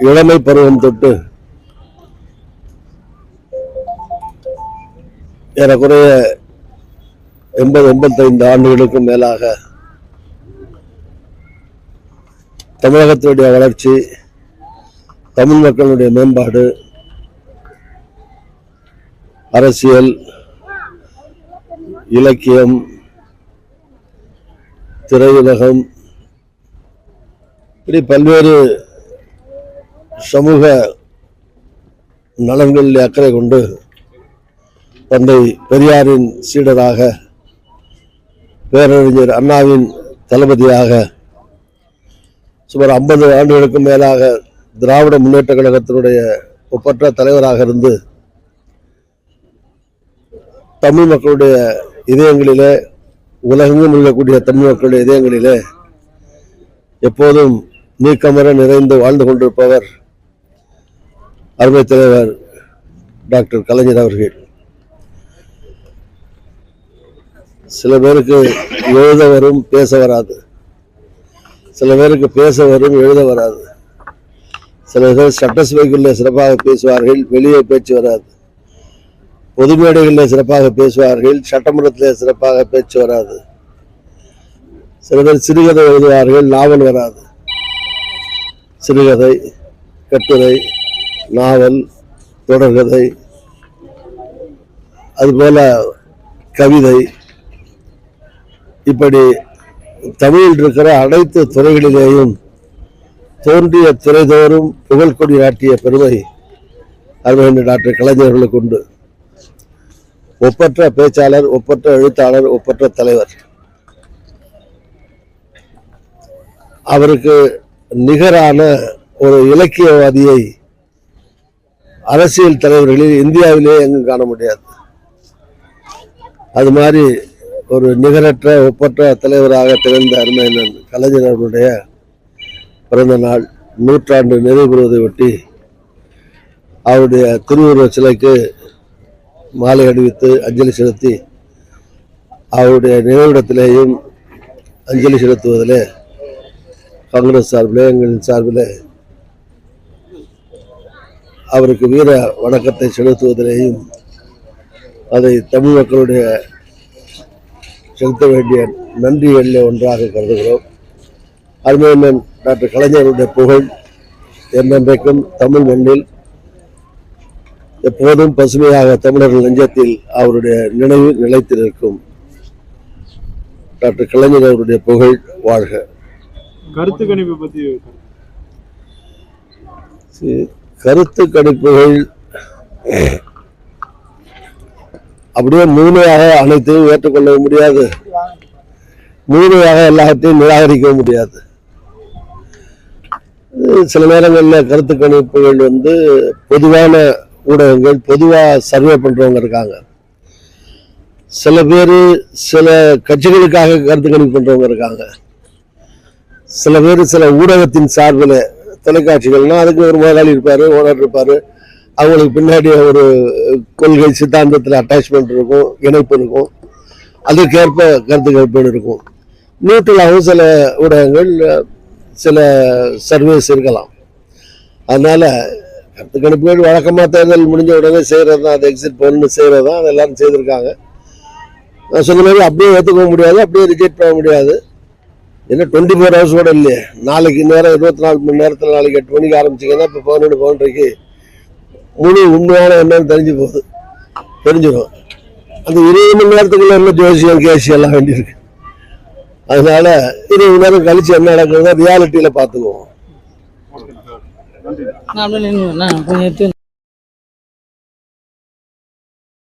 இளமை பருவம் தொட்டு ஏறக்குறைய 80-85 ஆண்டுகளுக்கும் மேலாக தமிழகத்தினுடைய வளர்ச்சி, தமிழ் மக்களுடைய மேம்பாடு, அரசியல், இலக்கியம், திரையுலகம், இப்படி பல்வேறு சமூக நலன்களில் அக்கறை கொண்டு தந்தை பெரியாரின் சீடராக, பேரறிஞர் அண்ணாவின் தளபதியாக சுமார் 50 ஆண்டுகளுக்கும் மேலாக திராவிட முன்னேற்ற கழகத்தினுடைய ஒப்பற்ற தலைவராக இருந்து தமிழ் மக்களுடைய இதயங்களிலே, உலகெங்கும் இருக்கக்கூடிய தமிழ் மக்களுடைய இதயங்களிலே எப்போதும் நீக்கமர நிறைந்து வாழ்ந்து கொண்டிருப்பவர் அருமை தலைவர் டாக்டர் கலைஞர் அவர்கள். சில பேருக்கு எழுத வரும், பேச வராது. சில பேருக்கு பேச வரும், எழுத வராது. சில பேர் சட்டசபைக்குள்ளே சிறப்பாக பேசுவார்கள், வெளியே பேச்சு வராது. பொது மேடைகளில் சிறப்பாக பேசுவார்கள், சட்டமன்றத்தில் சிறப்பாக பேச்சு வராது. சில பேர் சிறுகதை எழுதுவார்கள், நாவல் வராது. சிறுகதை, கட்டுரை, நாவல், தொடர்கதை, அதுபோல கவிதை, இப்படி தமிழில் இருக்கிற அனைத்து துறைகளிலேயும் தோன்றிய துறைதோறும் புகழ்கொடி நாட்டிய பெருமை அருமையான டாக்டர் கலைஞர்களுக்கு உண்டு. ஒப்பற்ற பேச்சாளர், ஒப்பற்ற எழுத்தாளர், ஒப்பற்ற தலைவர். அவருக்கு நிகரான ஒரு இலக்கியவாதியை அரசியல் தலைவர்களில் இந்தியாவிலே எங்கும் காண முடியாது. அது மாதிரி ஒரு நிகரற்ற ஒப்பற்ற தலைவராக திகழ்ந்த அருமையான கலைஞர் அவர்களுடைய பிறந்த நாள் 100 நிறைவு பெறுவதை ஒட்டி அவருடைய திருவுருவ சிலைக்கு மாலை அணிவித்து அஞ்சலி செலுத்தி அவருடைய நினைவிடத்திலேயும் அஞ்சலி செலுத்துவதிலே காங்கிரஸ் சார்பிலே, எங்களின் சார்பிலே அவருக்கு வீர வணக்கத்தை செலுத்துவதிலேயும் அதை தமிழ் மக்களுடைய செலுத்த வேண்டிய நன்றிகளில் ஒன்றாக கருதுகிறோம். அருமையண்ணன் டாக்டர் கலைஞருடைய புகழ் என்றென்றைக்கும் தமிழ் மண்ணில் எப்போதும் பசுமையாக தமிழர்கள் நெஞ்சத்தில் அவருடைய நினைவு நிலைத்து நிற்கும். டாக்டர் கலைஞர் அவருடைய புகழ் வாழ்க. கருத்து கணிப்பு பத்தி கருத்து கணிப்புகள் அப்படியே முழுமையாக அனைத்தையும் ஏற்றுக்கொள்ள முடியாது, முழுமையாக எல்லாத்தையும் நிராகரிக்க முடியாது. சில நேரங்களில் கருத்து கணிப்புகள் பொதுவான ஊடகங்கள், பொதுவாக சர்வே பண்றவங்க இருக்காங்க. சில பேர் சில கட்சிகளுக்காக கருத்து கணிப்பு பண்றவங்க இருக்காங்க. சில பேர் சில ஊடகத்தின் சார்பில், தொலைக்காட்சிகள்னா அதுக்கு ஒரு முதலாளி இருப்பாரு, ஓனர் இருப்பாரு, அவங்களுக்கு பின்னாடி ஒரு கொள்கை சித்தாந்தத்தில் அட்டாச்மெண்ட் இருக்கும், இணைப்பு இருக்கும், அதுக்கேற்ப கருத்து கணிப்புகள் இருக்கும். நியூட்ரலாகவும் சில ஊடகங்கள் சில சர்வீஸ் இருக்கலாம். அதனால கருத்து கணிப்புகள் வழக்கமாக தேர்தல் முடிஞ்ச உடனே செய்கிறது தான், அது எக்ஸிட் போல்னு செய்கிறது தான், அது எல்லாரும் செய்திருக்காங்க. நான் சொன்ன மாதிரி அப்படியே ஏற்றுக்க முடியாது, அப்படியே ரிஜெக்ட் பண்ண முடியாது. ஏன்னா 24 hours கூட இல்லையே. நாளைக்கு நேரம் 24 மணி நேரத்தில் நாளைக்கு 8 மணிக்கு ஆரம்பிச்சிங்கன்னா இப்போ 11:30 முழு உண்மையான என்னன்னு தெரிஞ்சிடும். அந்த 20 மணி நேரத்துக்குள்ள என்ன ஜோசியம் கேசி எல்லாம் வேண்டியிருக்கு. அதனால 20 மணி நேரம் கழிச்சு என்ன நடக்குதுன்னா ரியாலிட்டியில பார்த்துக்குவோம். நன்றி. கொஞ்சம்